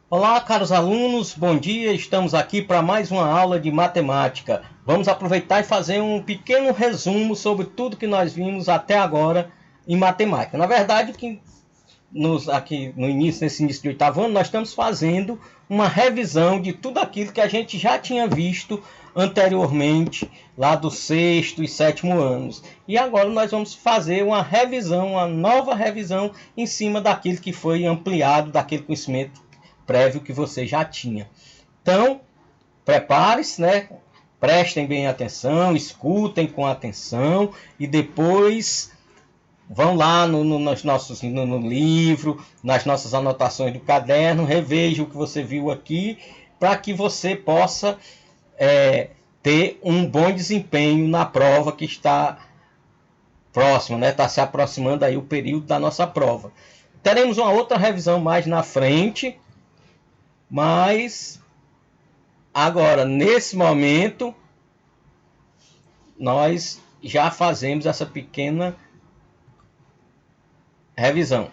Olá, caros alunos, bom dia. Estamos aqui para mais uma aula de matemática. Vamos aproveitar e fazer um pequeno resumo sobre tudo que nós vimos até agora em matemática. Na verdade, aqui nesse início de oitavo ano, nós estamos fazendo uma revisão de tudo aquilo que a gente já tinha visto anteriormente, lá do sexto e sétimo anos. E agora nós vamos fazer uma revisão, uma nova revisão em cima daquilo que foi ampliado, daquele conhecimento prévio que você já tinha. Então, prepare-se, né? Prestem bem atenção, escutem com atenção e depois vão lá no livro, nas nossas anotações do caderno, reveja o que você viu aqui, para que você possa ter um bom desempenho na prova que está próxima, né? Está se aproximando aí o período da nossa prova. Teremos uma outra revisão mais na frente, mas agora, nesse momento, nós já fazemos essa pequena revisão.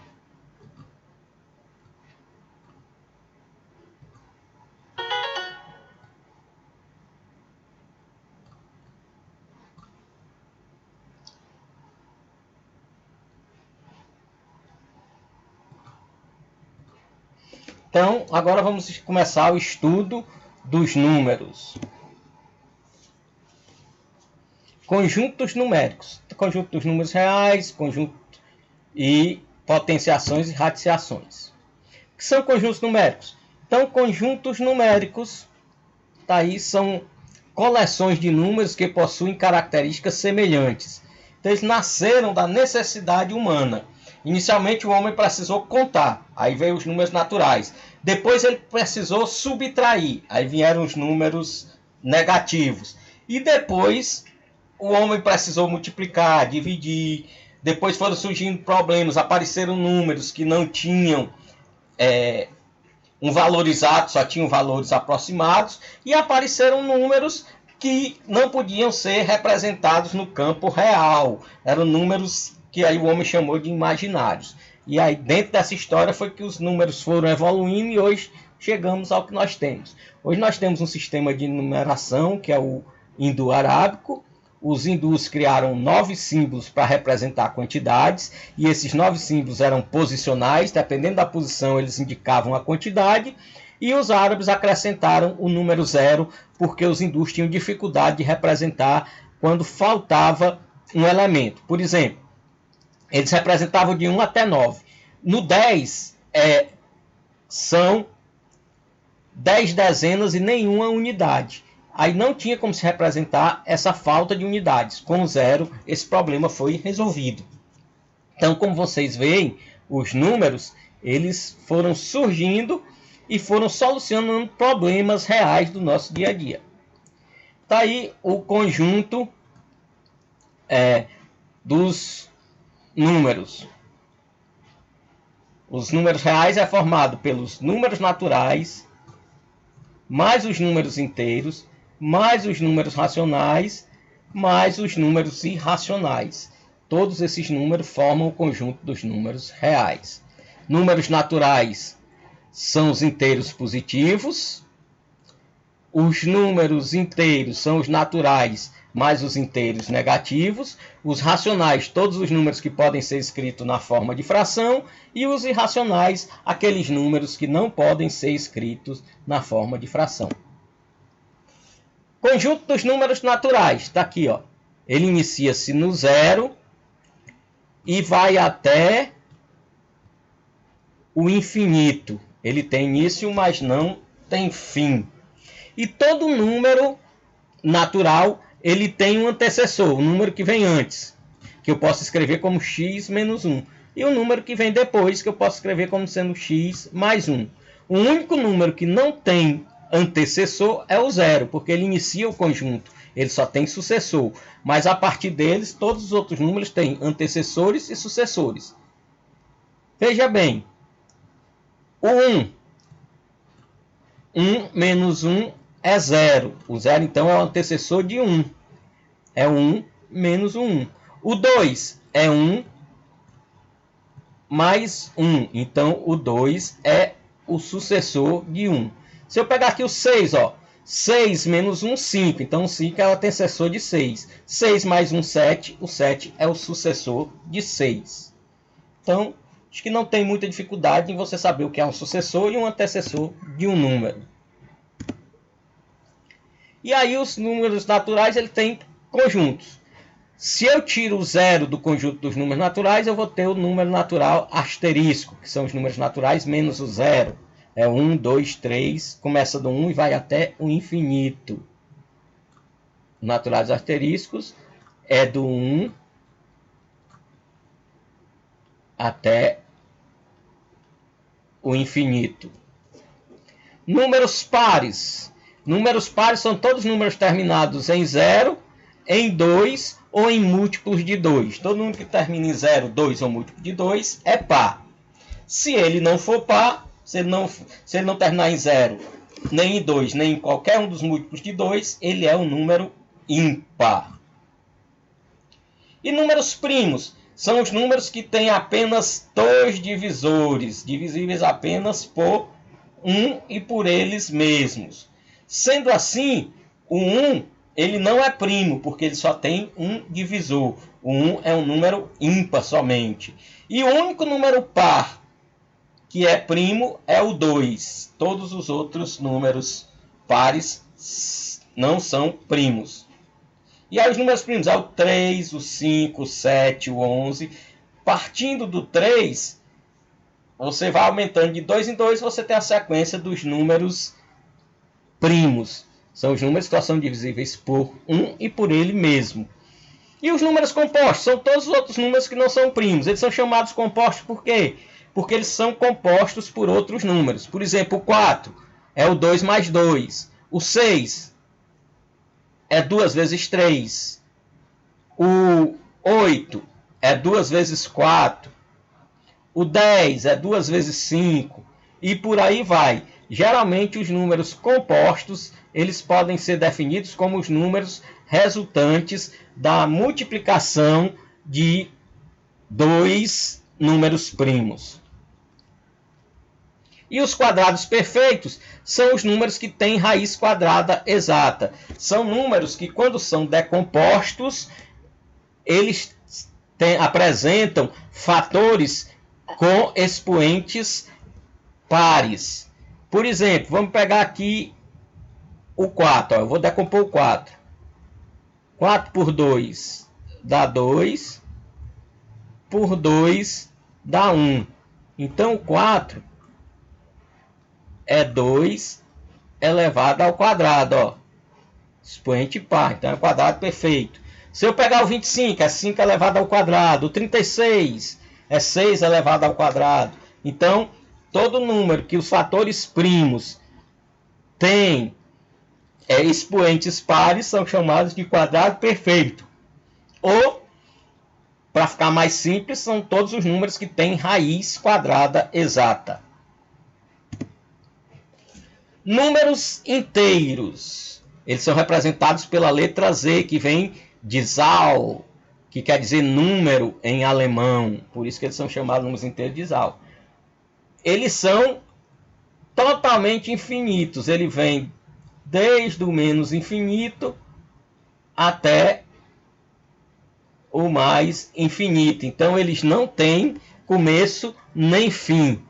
Então, agora vamos começar o estudo dos números. Conjuntos numéricos. Conjunto dos números reais, conjunto e potenciações e radiciações. O que são conjuntos numéricos? Então, conjuntos numéricos aí são coleções de números que possuem características semelhantes. Então, eles nasceram da necessidade humana. Inicialmente, o homem precisou contar, aí veio os números naturais. Depois, ele precisou subtrair, aí vieram os números negativos. E depois, o homem precisou multiplicar, dividir. Depois foram surgindo problemas, apareceram números que não tinham um valor exato, só tinham valores aproximados, e apareceram números que não podiam ser representados no campo real. Eram números que aí o homem chamou de imaginários. E aí dentro dessa história foi que os números foram evoluindo e hoje chegamos ao que nós temos. Hoje nós temos um sistema de numeração que é o indo-arábico. Os hindus criaram 9 símbolos para representar quantidades, e esses 9 símbolos eram posicionais, dependendo da posição eles indicavam a quantidade, e os árabes acrescentaram o número 0, porque os hindus tinham dificuldade de representar quando faltava um elemento. Por exemplo, eles representavam de 1 até 9. No 10, são 10 dezenas e nenhuma unidade. Aí não tinha como se representar essa falta de unidades. Com o 0, esse problema foi resolvido. Então, como vocês veem, os números eles foram surgindo e foram solucionando problemas reais do nosso dia a dia. Está aí o conjunto dos números. Os números reais é formado pelos números naturais, mais os números inteiros, mais os números racionais, mais os números irracionais. Todos esses números formam o conjunto dos números reais. Números naturais são os inteiros positivos. Os números inteiros são os naturais, mais os inteiros negativos. Os racionais, todos os números que podem ser escritos na forma de fração. E os irracionais, aqueles números que não podem ser escritos na forma de fração. Conjunto dos números naturais, está aqui, ó. Ele inicia-se no 0 e vai até o infinito. Ele tem início, mas não tem fim. E todo número natural, ele tem um antecessor, o número que vem antes, que eu posso escrever como x menos 1. E o número que vem depois, que eu posso escrever como sendo x mais 1. O único número que não tem antecessor é o 0, porque ele inicia o conjunto, ele só tem sucessor. Mas a partir deles, todos os outros números têm antecessores e sucessores. Veja bem, o 1. 1 menos 1 é 0. O 0, então, é o antecessor de 1. É 1 menos 1. O 2 é 1 mais 1. Então, o 2 é o o sucessor de 1. Se eu pegar aqui o 6, ó, 6 menos 1, 5. Então, o 5 é o antecessor de 6. 6 mais 1, 7. O 7 é o sucessor de 6. Então, acho que não tem muita dificuldade em você saber o que é um sucessor e um antecessor de um número. E aí, os números naturais, ele tem conjuntos. Se eu tiro o zero do conjunto dos números naturais, eu vou ter o número natural asterisco, que são os números naturais menos o zero. É 1, 2, 3, começa do 1 e vai até o infinito. Naturais asteriscos é do 1 até o infinito. Números pares. Números pares são todos números terminados em 0, em 2 ou em múltiplos de 2. Todo número que termina em 0, 2 ou múltiplo de 2 é par. Se ele não for par, se ele não terminar em 0, nem em 2, nem em qualquer um dos múltiplos de 2, ele é um número ímpar. E números primos são os números que têm apenas 2 divisores, divisíveis apenas por 1 e por eles mesmos. Sendo assim, o 1 ele não é primo, porque ele só tem um divisor. O 1 é um número ímpar somente. E o único número par que é primo é o 2. Todos os outros números pares não são primos. E aí os números primos é o 3, o 5, o 7, o 11. Partindo do 3, você vai aumentando de 2 em 2, você tem a sequência dos números primos. São os números que são divisíveis por 1 e por ele mesmo. E os números compostos são todos os outros números que não são primos. Eles são chamados compostos por quê? Porque eles são compostos por outros números. Por exemplo, o 4 é o 2 mais 2. O 6 é 2 vezes 3. O 8 é 2 vezes 4. O 10 é 2 vezes 5. E por aí vai. Geralmente, os números compostos eles podem ser definidos como os números resultantes da multiplicação de dois números primos. E os quadrados perfeitos são os números que têm raiz quadrada exata. São números que, quando são decompostos, eles apresentam fatores com expoentes pares. Por exemplo, vamos pegar aqui o 4. Eu vou decompor o 4. 4 por 2 dá 2. Por 2 dá 1. Então, o 4 é 2 elevado ao quadrado. Ó. Expoente par. Então, é um quadrado perfeito. Se eu pegar o 25, é 5 elevado ao quadrado. O 36 é 6 elevado ao quadrado. Então, todo número que os fatores primos têm expoentes pares são chamados de quadrado perfeito. Ou, para ficar mais simples, são todos os números que têm raiz quadrada exata. Números inteiros. Eles são representados pela letra Z, que vem de Zahl, que quer dizer número em alemão. Por isso que eles são chamados números inteiros de Zahl. Eles são totalmente infinitos. Ele vem desde o menos infinito até o mais infinito. Então, eles não têm começo nem fim.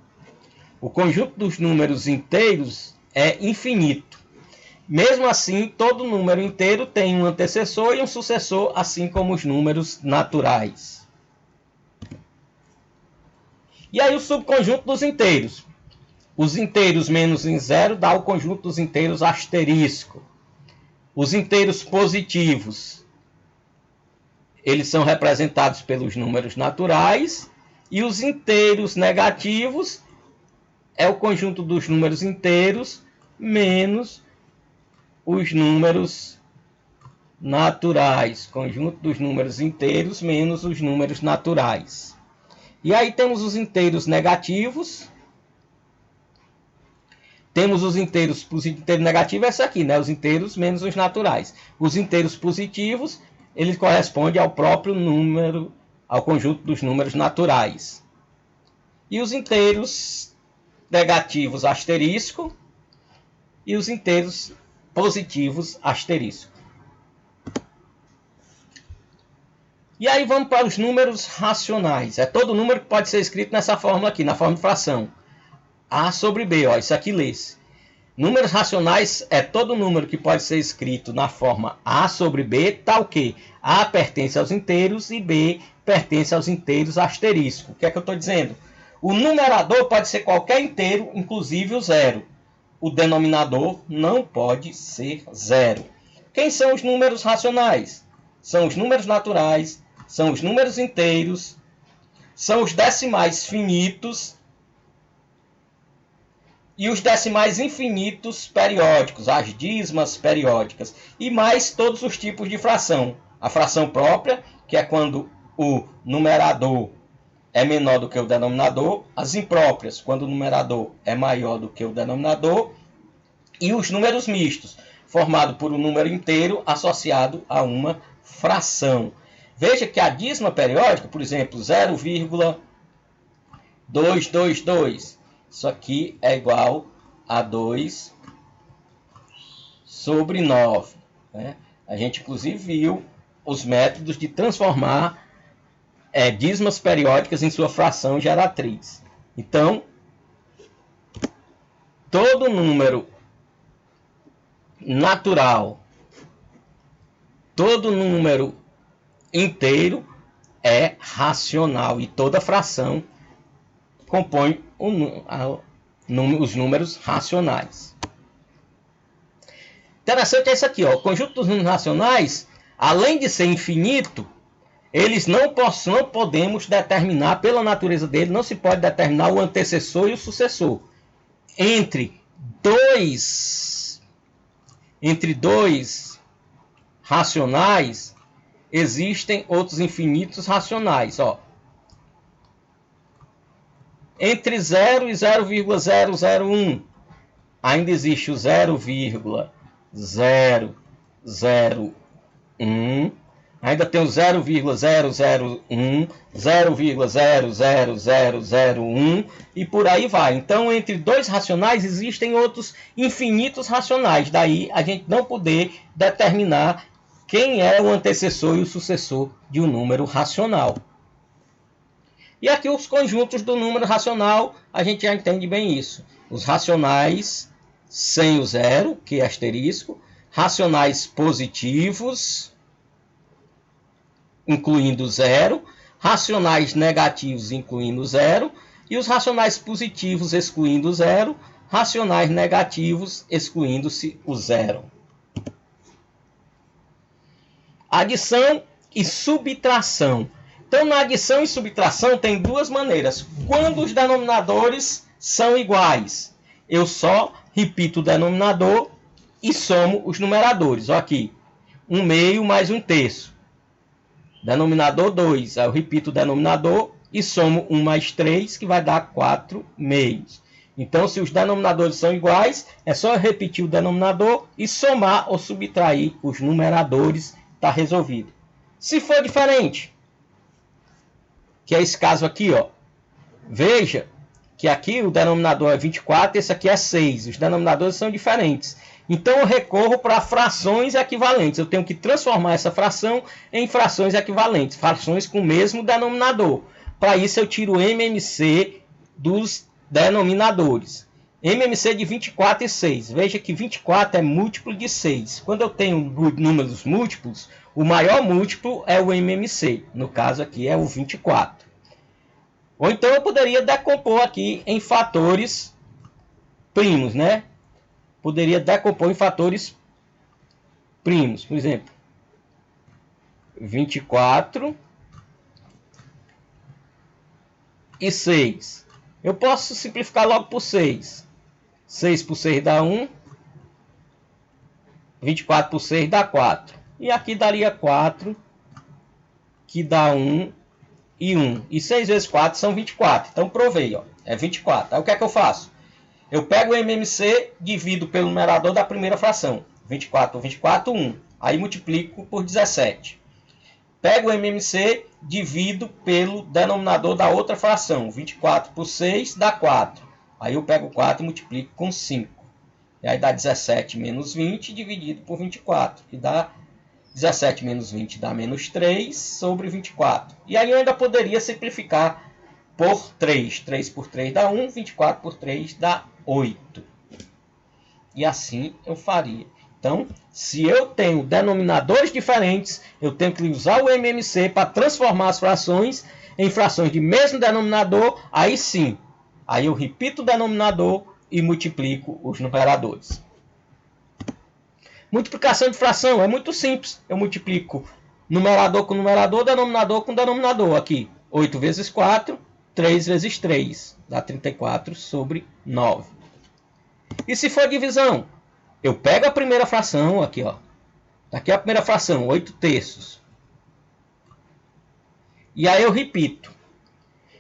O conjunto dos números inteiros é infinito. Mesmo assim, todo número inteiro tem um antecessor e um sucessor, assim como os números naturais. E aí o subconjunto dos inteiros. Os inteiros menos em zero dá o conjunto dos inteiros asterisco. Os inteiros positivos, eles são representados pelos números naturais. E os inteiros negativos é o conjunto dos números inteiros menos os números naturais. Conjunto dos números inteiros menos os números naturais. E aí temos os inteiros negativos. Temos os inteiros positivos, inteiro negativo é esse aqui, né? Os inteiros menos os naturais. Os inteiros positivos, eles correspondem ao próprio número, ao conjunto dos números naturais. E os inteiros negativos asterisco e os inteiros positivos asterisco. E aí vamos para os números racionais. É todo número que pode ser escrito nessa fórmula aqui, na forma de fração. A sobre B, ó, isso aqui lê-se. Números racionais é todo número que pode ser escrito na forma A sobre B, tal que A pertence aos inteiros e B pertence aos inteiros asterisco. O que é que eu estou dizendo? O numerador pode ser qualquer inteiro, inclusive o zero. O denominador não pode ser zero. Quem são os números racionais? São os números naturais, são os números inteiros, são os decimais finitos e os decimais infinitos periódicos, as dízimas periódicas, e mais todos os tipos de fração. A fração própria, que é quando o numerador é menor do que o denominador, as impróprias, quando o numerador é maior do que o denominador, e os números mistos, formado por um número inteiro associado a uma fração. Veja que a dízima periódica, por exemplo, 0,222, isso aqui é igual a 2 sobre 9. Né? A gente, inclusive, viu os métodos de transformar dízimas periódicas em sua fração geratriz. Então, todo número natural, todo número inteiro é racional e toda fração compõe os números racionais. Interessante é isso aqui, ó. O conjunto dos números racionais, além de ser infinito, eles não podemos determinar, pela natureza dele, não se pode determinar o antecessor e o sucessor. Entre dois racionais, existem outros infinitos racionais. Ó. Entre 0 e 0,001, ainda existe o 0,001, ainda tem o 0,001, 0,00001 e por aí vai. Então, entre dois racionais existem outros infinitos racionais. Daí a gente não poder determinar quem é o antecessor e o sucessor de um número racional. E aqui os conjuntos do número racional, a gente já entende bem isso. Os racionais sem o zero, que é asterisco, racionais positivos, incluindo zero, racionais negativos, incluindo zero, e os racionais positivos, excluindo zero, racionais negativos, excluindo-se o zero. Adição e subtração. Então, na adição e subtração tem duas maneiras. Quando os denominadores são iguais, eu só repito o denominador e somo os numeradores. Olha aqui, 1/2 mais 1/3. Denominador 2. Aí eu repito o denominador e somo 1 mais 3, que vai dar 4/2. Então, se os denominadores são iguais, é só eu repetir o denominador e somar ou subtrair os numeradores. Está resolvido. Se for diferente, que é esse caso aqui, ó, veja que aqui o denominador é 24, esse aqui é 6. Os denominadores são diferentes. Então eu recorro para frações equivalentes. Eu tenho que transformar essa fração em frações equivalentes, frações com o mesmo denominador. Para isso eu tiro o MMC dos denominadores. MMC de 24 e 6. Veja que 24 é múltiplo de 6. Quando eu tenho números múltiplos, o maior múltiplo é o MMC. No caso aqui é o 24. Ou então eu poderia decompor aqui em fatores primos, né? Poderia decompor em fatores primos. Por exemplo, 24 e 6. Eu posso simplificar logo por 6. 6 por 6 dá 1. 24 por 6 dá 4. E aqui daria 4, que dá 1 e 1. E 6 vezes 4 são 24. Então provei, ó, é 24. Aí o que é que eu faço? Eu pego o MMC, divido pelo numerador da primeira fração. 24 por 24, 1. Aí multiplico por 17. Pego o MMC, divido pelo denominador da outra fração. 24 por 6 dá 4. Aí eu pego 4 e multiplico com 5. E aí dá 17 menos 20 dividido por 24, que dá 17 menos 20 dá menos 3 sobre 24. E aí eu ainda poderia simplificar por 3. 3 por 3 dá 1, 24 por 3 dá 8. E assim eu faria. Então, se eu tenho denominadores diferentes, eu tenho que usar o MMC para transformar as frações em frações de mesmo denominador. Aí sim, aí eu repito o denominador e multiplico os numeradores. Multiplicação de fração é muito simples. Eu multiplico numerador com numerador, denominador com denominador. Aqui, 8 vezes 4, 3 vezes 3. Dá 34 sobre 9. E se for divisão? Eu pego a primeira fração, aqui ó. Aqui é a primeira fração, 8 terços. E aí eu repito.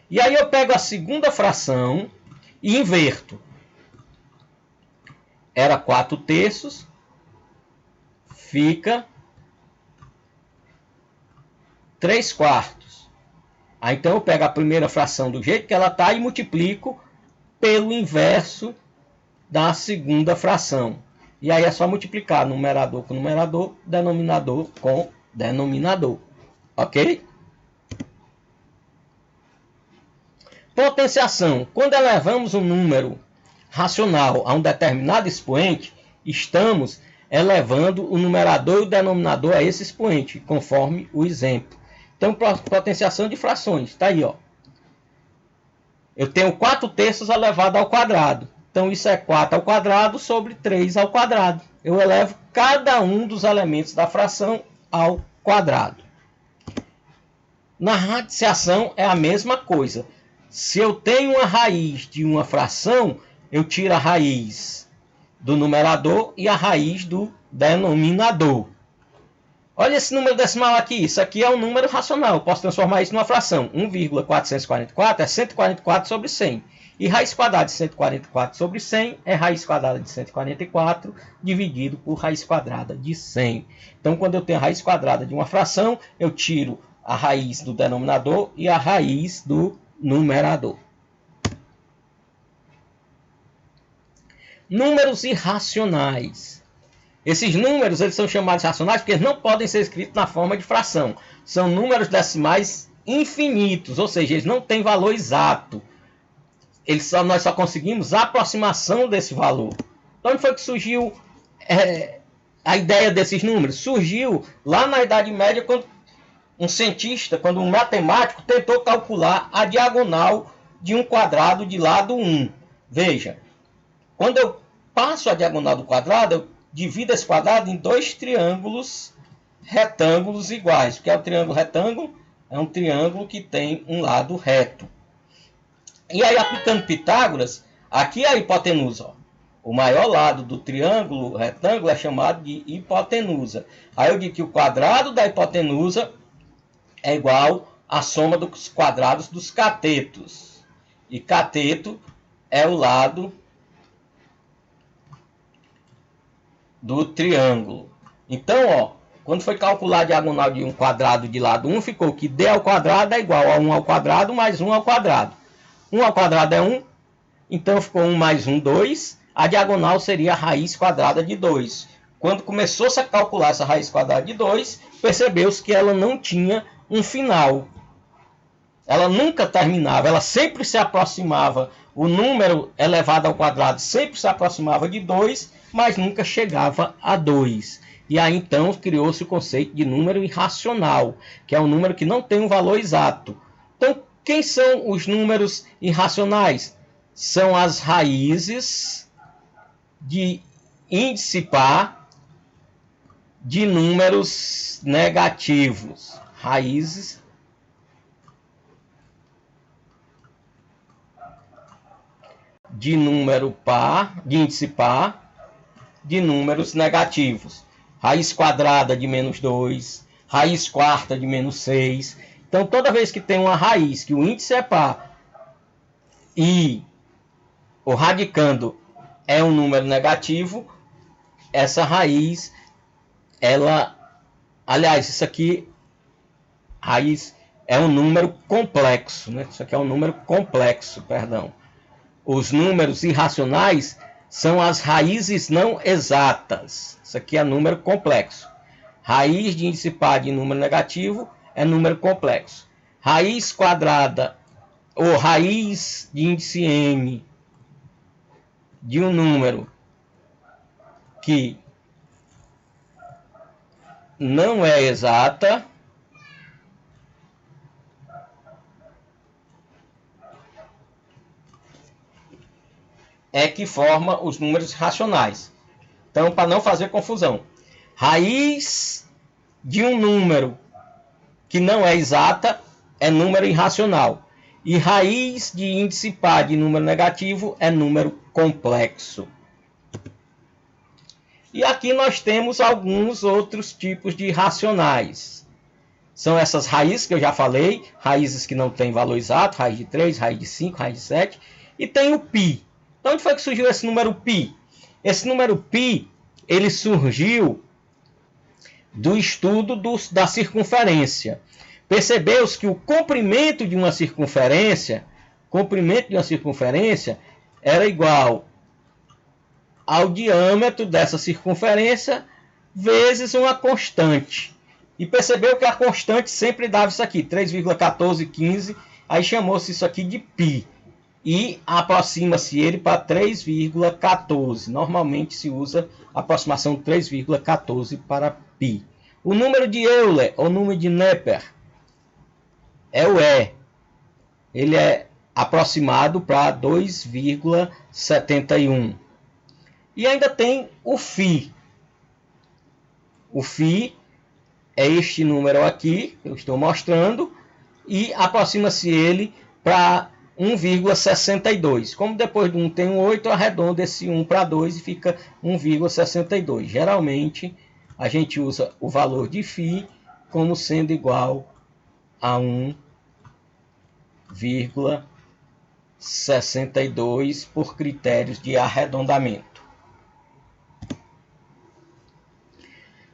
E aí eu pego a segunda fração e inverto. Era 4 terços. Fica 3 quartos. Aí então eu pego a primeira fração do jeito que ela está e multiplico pelo inverso da segunda fração. E aí é só multiplicar numerador com numerador, denominador com denominador. Ok? Potenciação. Quando elevamos um número racional a um determinado expoente, estamos elevando o numerador e o denominador a esse expoente, conforme o exemplo. Então, potenciação de frações. Está aí, ó. Eu tenho 4 terços elevado ao quadrado. Então, isso é 4 ao quadrado sobre 3 ao quadrado. Eu elevo cada um dos elementos da fração ao quadrado. Na radiciação é a mesma coisa. Se eu tenho uma raiz de uma fração, eu tiro a raiz do numerador e a raiz do denominador. Olha esse número decimal aqui. Isso aqui é um número racional. Eu posso transformar isso numa fração. 1,444 é 144 sobre 100. E raiz quadrada de 144 sobre 100 é raiz quadrada de 144 dividido por raiz quadrada de 100. Então, quando eu tenho a raiz quadrada de uma fração, eu tiro a raiz do denominador e a raiz do numerador. Números irracionais. Esses números eles são chamados racionais porque eles não podem ser escritos na forma de fração. São números decimais infinitos, ou seja, eles não têm valor exato. Nós só conseguimos a aproximação desse valor. De onde foi que surgiu a ideia desses números? Surgiu lá na Idade Média, quando um cientista, quando um matemático tentou calcular a diagonal de um quadrado de lado 1. Veja, quando eu passo a diagonal do quadrado, eu divido esse quadrado em dois triângulos retângulos iguais. O que é o triângulo retângulo? É um triângulo que tem um lado reto. E aí, aplicando Pitágoras, aqui é a hipotenusa. Ó. O maior lado do triângulo retângulo é chamado de hipotenusa. Aí eu digo que o quadrado da hipotenusa é igual à soma dos quadrados dos catetos. E cateto é o lado do triângulo. Então, ó, quando foi calcular a diagonal de um quadrado de lado 1, ficou que d ao quadrado é igual a 1 ao quadrado mais 1 ao quadrado. 1 ao quadrado é 1, então ficou 1 mais 1, 2. A diagonal seria a raiz quadrada de 2. Quando começou-se a calcular essa raiz quadrada de 2, percebeu-se que ela não tinha um final. Ela nunca terminava, ela sempre se aproximava. O número elevado ao quadrado sempre se aproximava de 2, mas nunca chegava a 2. E aí então criou-se o conceito de número irracional, que é um número que não tem um valor exato. Então, quem são os números irracionais? São as raízes de índice par de números negativos. Raízes de número par, de índice par, de números negativos. Raiz quadrada de menos 2, raiz quarta de menos 6. Então, toda vez que tem uma raiz que o índice é par e o radicando é um número negativo, essa raiz, aliás, isso aqui, raiz é um número complexo, né? Isso aqui é um número complexo, perdão. os números irracionais são as raízes não exatas. Isso aqui é número complexo. Raiz de índice par de número negativo é número complexo. Raiz quadrada ou raiz de índice n de um número que não é exata é que forma os números racionais. Então, para não fazer confusão, raiz de um número que não é exata é número irracional. E raiz de índice par de número negativo é número complexo. E aqui nós temos alguns outros tipos de racionais. São essas raízes que eu já falei, raízes que não têm valor exato, raiz de 3, raiz de 5, raiz de 7. E tem o π. De onde foi que surgiu esse número π? Esse número π, ele surgiu do estudo da circunferência. Percebeu-se que o comprimento de uma circunferência era igual ao diâmetro dessa circunferência vezes uma constante. E percebeu que a constante sempre dava isso aqui, 3,1415, aí chamou-se isso aqui de π. E aproxima-se ele para 3,14. Normalmente se usa a aproximação 3,14 para π. O número de Euler, ou número de Neper, é o E. Ele é aproximado para 2,71. E ainda tem o φ. O φ é este número aqui, que eu estou mostrando, e aproxima-se ele para 1,62. Como depois de 1 tem um 8, arredonda esse 1 para 2 e fica 1,62. Geralmente, a gente usa o valor de φ como sendo igual a 1,62 por critérios de arredondamento.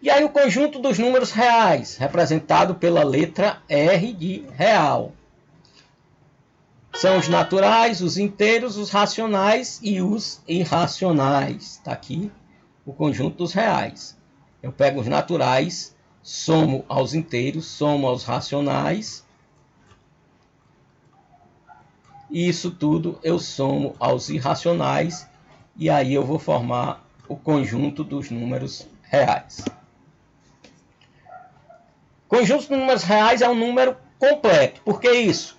E aí o conjunto dos números reais, representado pela letra R de real. São os naturais, os inteiros, os racionais e os irracionais. Está aqui o conjunto dos reais. Eu pego os naturais, somo aos inteiros, somo aos racionais. E isso tudo eu somo aos irracionais. E aí eu vou formar o conjunto dos números reais. Conjunto de números reais é um número completo. Por que isso?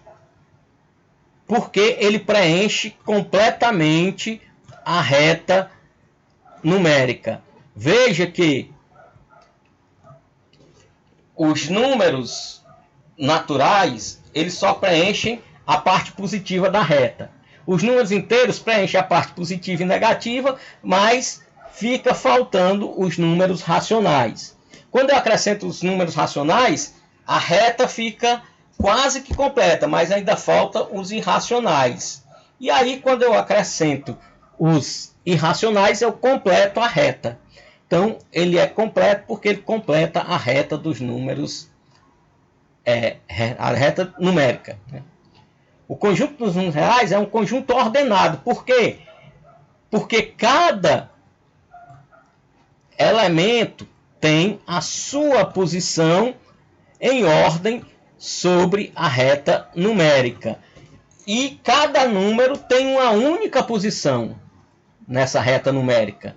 Porque ele preenche completamente a reta numérica. Veja que os números naturais, eles só preenchem a parte positiva da reta. Os números inteiros preenchem a parte positiva e negativa, mas fica faltando os números racionais. Quando eu acrescento os números racionais, a reta fica quase que completa, mas ainda falta os irracionais. E aí, quando eu acrescento os irracionais, eu completo a reta. Então, ele é completo porque ele completa a reta dos números, a reta numérica. O conjunto dos números reais é um conjunto ordenado. Por quê? Porque cada elemento tem a sua posição em ordem sobre a reta numérica. E cada número tem uma única posição nessa reta numérica.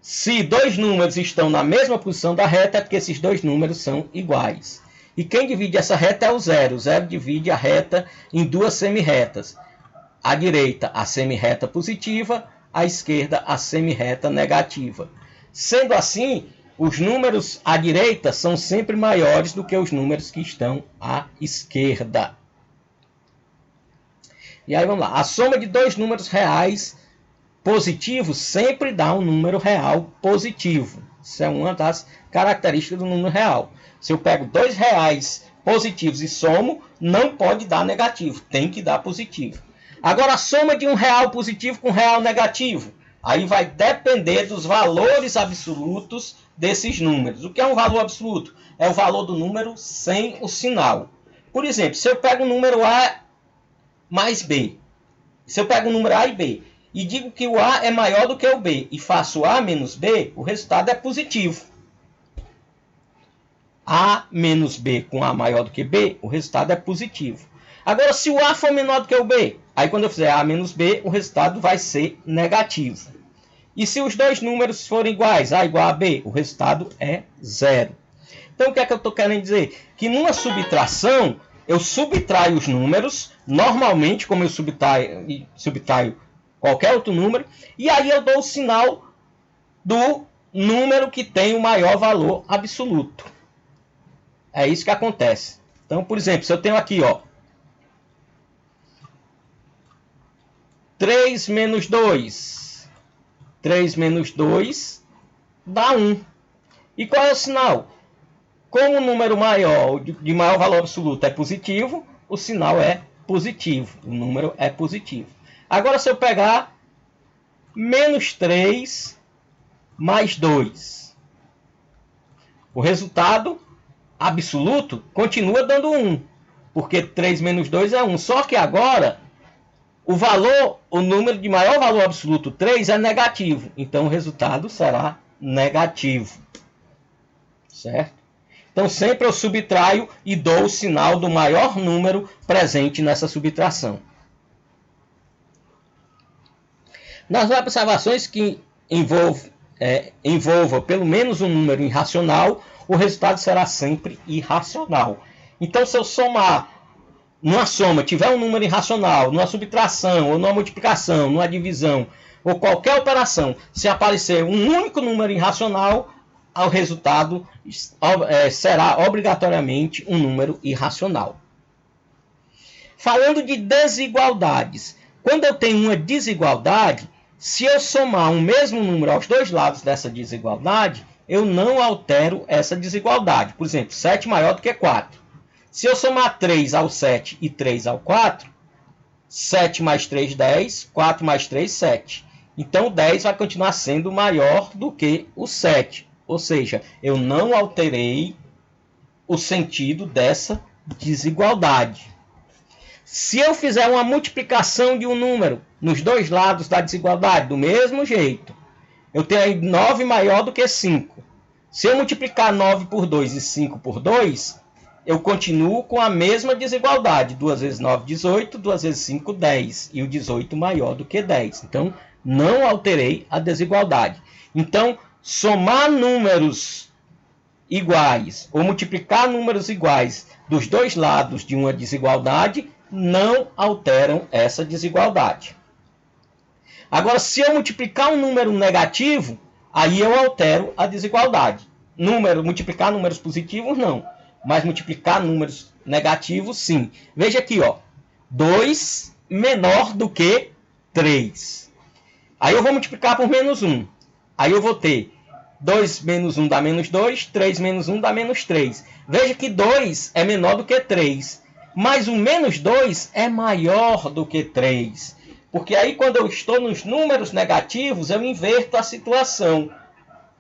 Se dois números estão na mesma posição da reta, é porque esses dois números são iguais. E quem divide essa reta é o zero. O zero divide a reta em duas semirretas. À direita, a semirreta positiva, à esquerda, a semirreta negativa. Sendo assim, os números à direita são sempre maiores do que os números que estão à esquerda. E aí vamos lá. A soma de dois números reais positivos sempre dá um número real positivo. Isso é uma das características do número real. Se eu pego dois reais positivos e somo, não pode dar negativo, tem que dar positivo. Agora, a soma de um real positivo com um real negativo, aí vai depender dos valores absolutos desses números. O que é um valor absoluto? É o valor do número sem o sinal. Por exemplo, se eu pego o número A mais B, se eu pego o número A e B e digo que o A é maior do que o B e faço A menos B, o resultado é positivo. A menos B com A maior do que B, o resultado é positivo. Agora, se o A for menor do que o B, aí quando eu fizer A menos B, o resultado vai ser negativo. E se os dois números forem iguais, A igual a B, o resultado é zero. Então, o que é que eu estou querendo dizer? Que numa subtração, eu subtraio os números, normalmente, como eu subtraio qualquer outro número, e aí eu dou o sinal do número que tem o maior valor absoluto. É isso que acontece. Então, por exemplo, se eu tenho aqui, ó, 3 menos 2. 3 menos 2 dá 1. E qual é o sinal? Como o número maior, de maior valor absoluto, é positivo, o sinal é positivo. O número é positivo. Agora, se eu pegar menos 3 mais 2, o resultado absoluto continua dando 1, porque 3 menos 2 é 1. Só que agora, o número de maior valor absoluto, 3, é negativo. Então, o resultado será negativo. Certo? Então, sempre eu subtraio e dou o sinal do maior número presente nessa subtração. Nas observações que envolvam pelo menos um número irracional, o resultado será sempre irracional. Então, se eu somar, numa soma, tiver um número irracional, numa subtração, ou numa multiplicação, numa divisão, ou qualquer operação, se aparecer um único número irracional, o resultado será obrigatoriamente um número irracional. Falando de desigualdades, quando eu tenho uma desigualdade, se eu somar um mesmo número aos dois lados dessa desigualdade, eu não altero essa desigualdade. Por exemplo, 7 maior do que 4. Se eu somar 3 ao 7 e 3 ao 4, 7 mais 3, 10, 4 mais 3, 7. Então, 10 vai continuar sendo maior do que o 7. Ou seja, eu não alterei o sentido dessa desigualdade. Se eu fizer uma multiplicação de um número nos dois lados da desigualdade, do mesmo jeito, eu tenho aí 9 maior do que 5. Se eu multiplicar 9 por 2 e 5 por 2, eu continuo com a mesma desigualdade. 2 vezes 9, 18. 2 vezes 5, 10. E o 18 maior do que 10. Então, não alterei a desigualdade. Então, somar números iguais ou multiplicar números iguais dos dois lados de uma desigualdade não alteram essa desigualdade. Agora, se eu multiplicar um número negativo, aí eu altero a desigualdade. Multiplicar números positivos, não. Mas multiplicar números negativos, sim. Veja aqui, ó, 2 menor do que 3. Aí eu vou multiplicar por menos 1. Aí eu vou ter 2 menos 1 dá menos 2, 3 menos 1 dá menos 3. Veja que 2 é menor do que 3. Mas o menos 2 é maior do que 3. Porque aí quando eu estou nos números negativos, eu inverto a situação.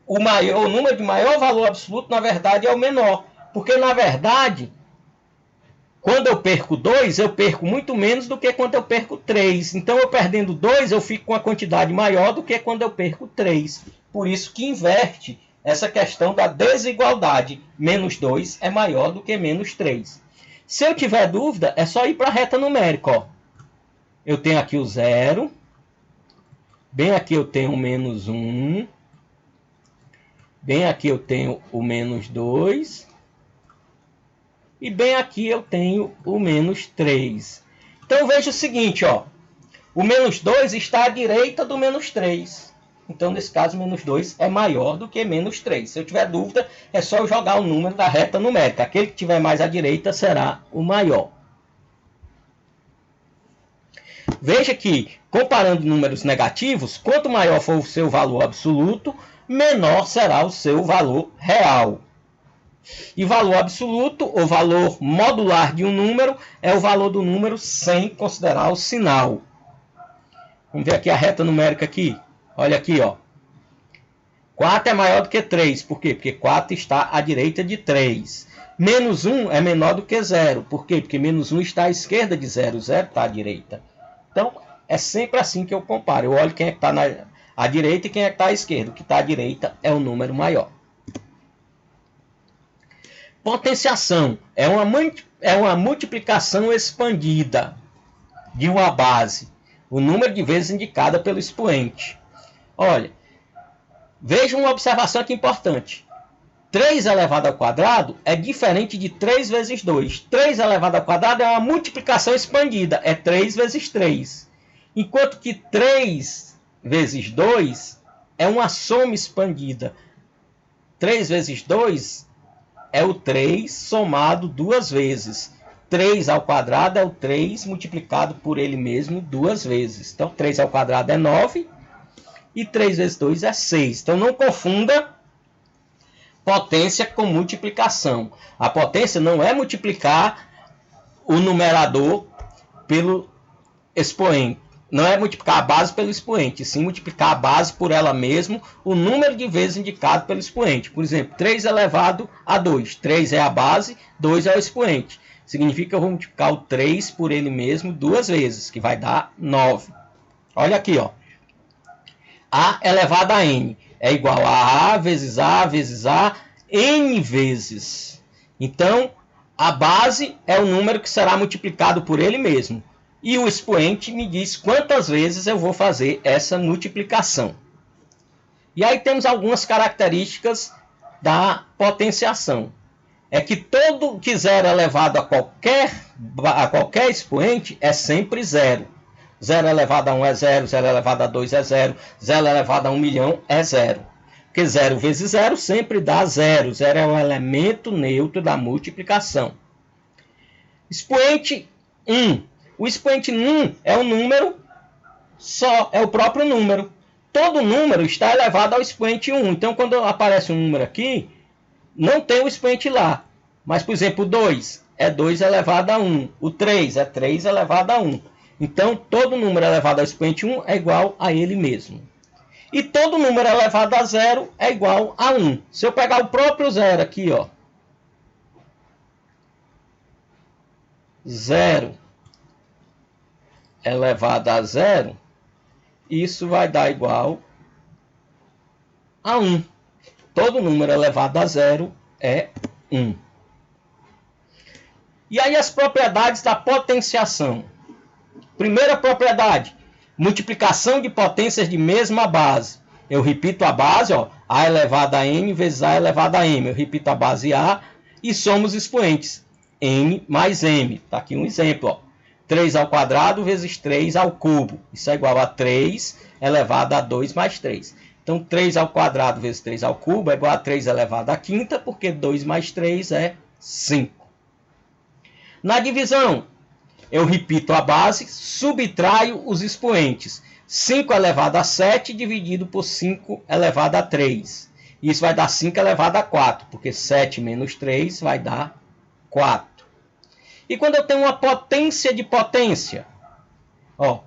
O número de maior valor absoluto, na verdade, é o menor. Porque, na verdade, quando eu perco 2, eu perco muito menos do que quando eu perco 3. Então, eu perdendo 2, eu fico com uma quantidade maior do que quando eu perco 3. Por isso que inverte essa questão da desigualdade. Menos 2 é maior do que menos 3. Se eu tiver dúvida, é só ir para a reta numérica. Ó. Eu tenho aqui o 0. Bem aqui eu tenho o menos 1. Bem aqui eu tenho o menos 2. E bem aqui eu tenho o menos 3. Então veja o seguinte, ó. O menos 2 está à direita do menos 3. Então, nesse caso, menos 2 é maior do que menos 3. Se eu tiver dúvida, é só eu jogar o número da reta numérica. Aquele que tiver mais à direita será o maior. Veja que, comparando números negativos, quanto maior for o seu valor absoluto, menor será o seu valor real. E valor absoluto, ou valor modular de um número, é o valor do número sem considerar o sinal. Vamos ver aqui a reta numérica aqui. Olha aqui, ó. 4 é maior do que 3. Por quê? Porque 4 está à direita de 3. Menos 1 é menor do que 0. Por quê? Porque menos 1 está à esquerda de 0. 0 está à direita. Então, É sempre assim que eu comparo. Eu olho quem é que está à direita e quem é que está à esquerda. O que está à direita é o número maior. Potenciação é uma multiplicação expandida de uma base, o número de vezes indicada pelo expoente. Olha, veja uma observação aqui importante. 3 elevado ao quadrado é diferente de 3 vezes 2. 3 elevado ao quadrado é uma multiplicação expandida, é 3 vezes 3. Enquanto que 3 vezes 2 é uma soma expandida. 3 vezes 2 é o 3 somado duas vezes. 3 ao quadrado é o 3 multiplicado por ele mesmo duas vezes. Então, 3 ao quadrado é 9 e 3 vezes 2 é 6. Então, não confunda potência com multiplicação. A potência não é multiplicar o numerador pelo expoente. Não é multiplicar a base pelo expoente, sim multiplicar a base por ela mesma, o número de vezes indicado pelo expoente. Por exemplo, 3 elevado a 2. 3 é a base, 2 é o expoente. Significa que eu vou multiplicar o 3 por ele mesmo duas vezes, que vai dar 9. Olha aqui, ó. A elevado a n é igual a vezes a vezes a, n vezes. Então, a base é o número que será multiplicado por ele mesmo. E o expoente me diz quantas vezes eu vou fazer essa multiplicação. E aí temos algumas características da potenciação. É que todo que zero elevado a qualquer expoente é sempre zero. 0 elevado a 1 é 0, 0 elevado a 2 é 0, 0 elevado a 1 milhão é 0. Porque 0 vezes 0 sempre dá 0. 0 é um elemento neutro da multiplicação. Expoente 1. O expoente 1 é um número só, é o próprio número. Todo número está elevado ao expoente 1. Então, quando aparece um número aqui, não tem o expoente lá. Mas, por exemplo, o 2 é 2 elevado a 1. O 3 é 3 elevado a 1. Então, todo número elevado ao expoente 1 é igual a ele mesmo. E todo número elevado a 0 é igual a 1. Se eu pegar o próprio 0 aqui, ó. 0 elevado a 0, isso vai dar igual a 1. Todo número elevado a 0 é 1. E aí as propriedades da potenciação. Primeira propriedade, multiplicação de potências de mesma base. Eu repito a base, ó, a elevado a n vezes a elevado a m. Eu repito a base a e somos expoentes. n mais m. Está aqui um exemplo, ó. 3 ao quadrado vezes 3 ao cubo. Isso é igual a 3 elevado a 2 mais 3. Então, 3 ao quadrado vezes 3 ao cubo é igual a 3 elevado à quinta, porque 2 mais 3 é 5. Na divisão, eu repito a base, subtraio os expoentes. 5 elevado a 7 dividido por 5 elevado a 3. Isso vai dar 5 elevado a 4, porque 7 menos 3 vai dar 4. E quando eu tenho uma potência de potência, ó,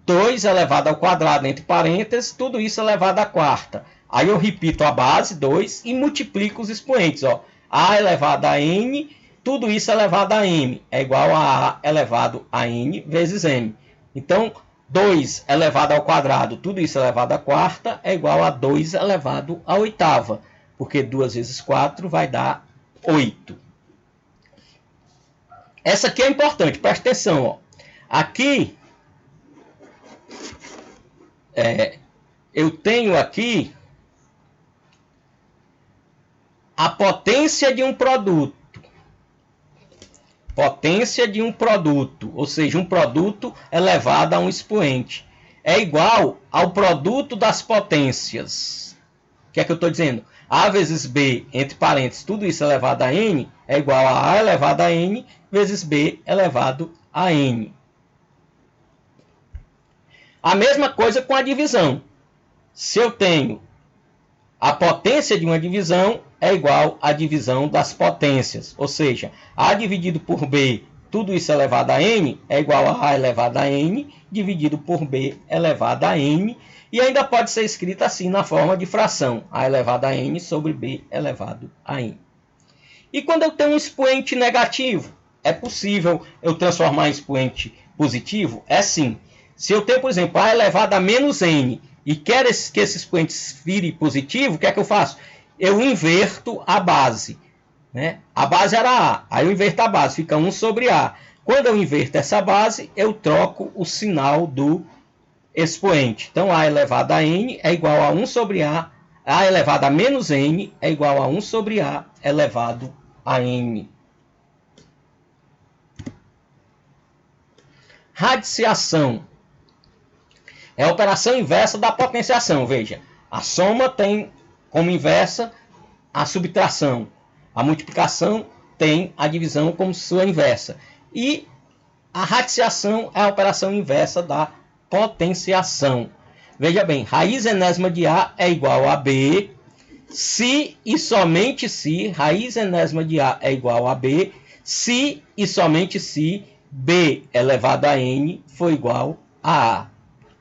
2 elevado ao quadrado, entre parênteses, tudo isso elevado à quarta. Aí eu repito a base, 2, e multiplico os expoentes. Ó. A elevado a n, tudo isso elevado a m, é igual a elevado a n vezes m. Então, 2 elevado ao quadrado, tudo isso elevado à quarta, é igual a 2 elevado à oitava. Porque 2 vezes 4 vai dar 8. Essa aqui é importante, presta atenção. Ó. Aqui, eu tenho aqui a potência de um produto. Potência de um produto, ou seja, um produto elevado a um expoente. É igual ao produto das potências. O que é que eu estou dizendo? A vezes B, entre parênteses, tudo isso elevado a n, é igual a A elevado a n vezes B elevado a n. A mesma coisa com a divisão. Se eu tenho a potência de uma divisão, é igual à divisão das potências. Ou seja, A dividido por B, tudo isso elevado a n, é igual a A elevado a n, dividido por B elevado a n. E ainda pode ser escrita assim na forma de fração. A elevado a n sobre B elevado a n. E quando eu tenho um expoente negativo, é possível eu transformar em expoente positivo? É sim. Se eu tenho, por exemplo, a elevado a menos n e quero que esse expoente vire positivo, o que é que eu faço? Eu inverto a base. Né? A base era A, aí eu inverto a base, fica 1 sobre A. Quando eu inverto essa base, eu troco o sinal do expoente. Então, A elevado a n é igual a 1 sobre A elevado a menos n é igual a 1 sobre A elevado a n. Radiciação é a operação inversa da potenciação. Veja, a soma tem como inversa a subtração. A multiplicação tem a divisão como sua inversa. E a radiciação é a operação inversa da potenciação. Veja bem, raiz enésima de A é igual a B, se e somente se, raiz enésima de A é igual a B, se e somente se B elevado a N for igual a A.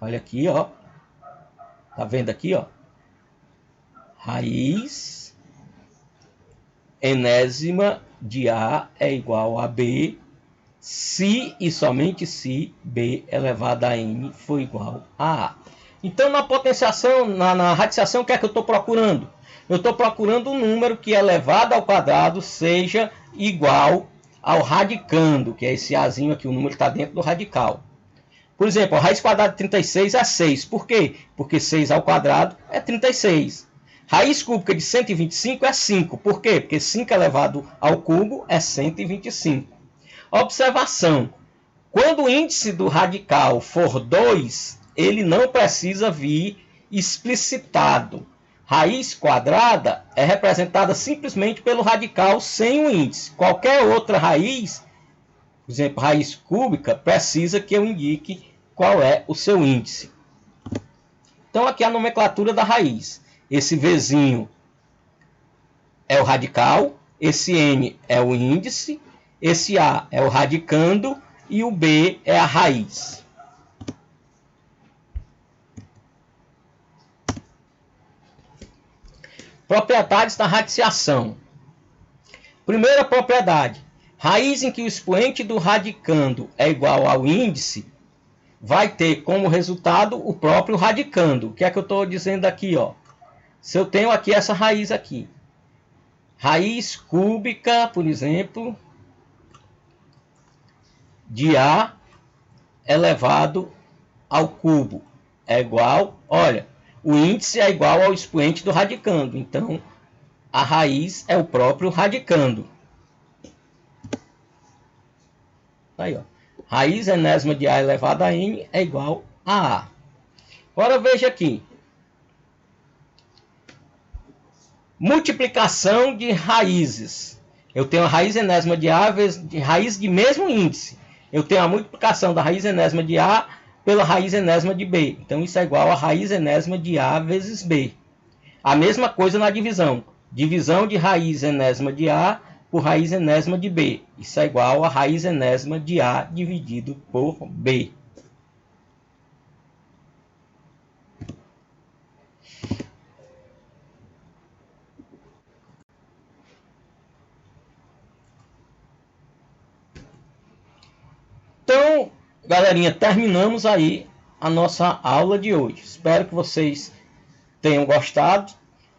Olha aqui, ó. Tá vendo aqui, ó? Raiz enésima de A é igual a B, se e somente se B elevado a N for igual a A. Então, na potenciação, na radiciação, o que é que eu estou procurando? Eu estou procurando um número que elevado ao quadrado seja igual ao radicando, que é esse Azinho aqui, o número que está dentro do radical. Por exemplo, a raiz quadrada de 36 é 6. Por quê? Porque 6 ao quadrado é 36. Raiz cúbica de 125 é 5. Por quê? Porque 5 elevado ao cubo é 125. Observação. Quando o índice do radical for 2, ele não precisa vir explicitado. Raiz quadrada é representada simplesmente pelo radical sem o índice. Qualquer outra raiz, por exemplo, raiz cúbica, precisa que eu indique qual é o seu índice. Então, aqui é a nomenclatura da raiz. Esse Vzinho é o radical, esse N é o índice, esse A é o radicando e o B é a raiz. Propriedades da radiciação. Primeira propriedade. Raiz em que o expoente do radicando é igual ao índice vai ter como resultado o próprio radicando. O que é que eu estou dizendo aqui? Ó? Se eu tenho aqui essa raiz aqui. Raiz cúbica, por exemplo, de A elevado ao cubo é igual, olha, o índice é igual ao expoente do radicando. Então, a raiz é o próprio radicando. Aí, ó. Raiz enésima de A elevado a N é igual a A. Agora veja aqui. Multiplicação de raízes. Eu tenho a raiz enésima de A vezes de raiz de mesmo índice. Eu tenho a multiplicação da raiz enésima de A pela raiz enésima de B. Então, isso é igual a raiz enésima de A vezes B. A mesma coisa na divisão. Divisão de raiz enésima de A por raiz enésima de B. Isso é igual a raiz enésima de A dividido por B. Então, galerinha, terminamos aí a nossa aula de hoje. Espero que vocês tenham gostado,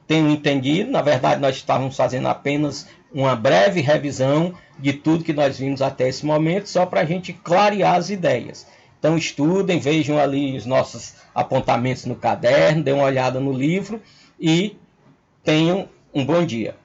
tenham entendido. Na verdade, nós estávamos fazendo apenas uma breve revisão de tudo que nós vimos até esse momento, só para a gente clarear as ideias. Então, estudem, vejam ali os nossos apontamentos no caderno, dêem uma olhada no livro e tenham um bom dia.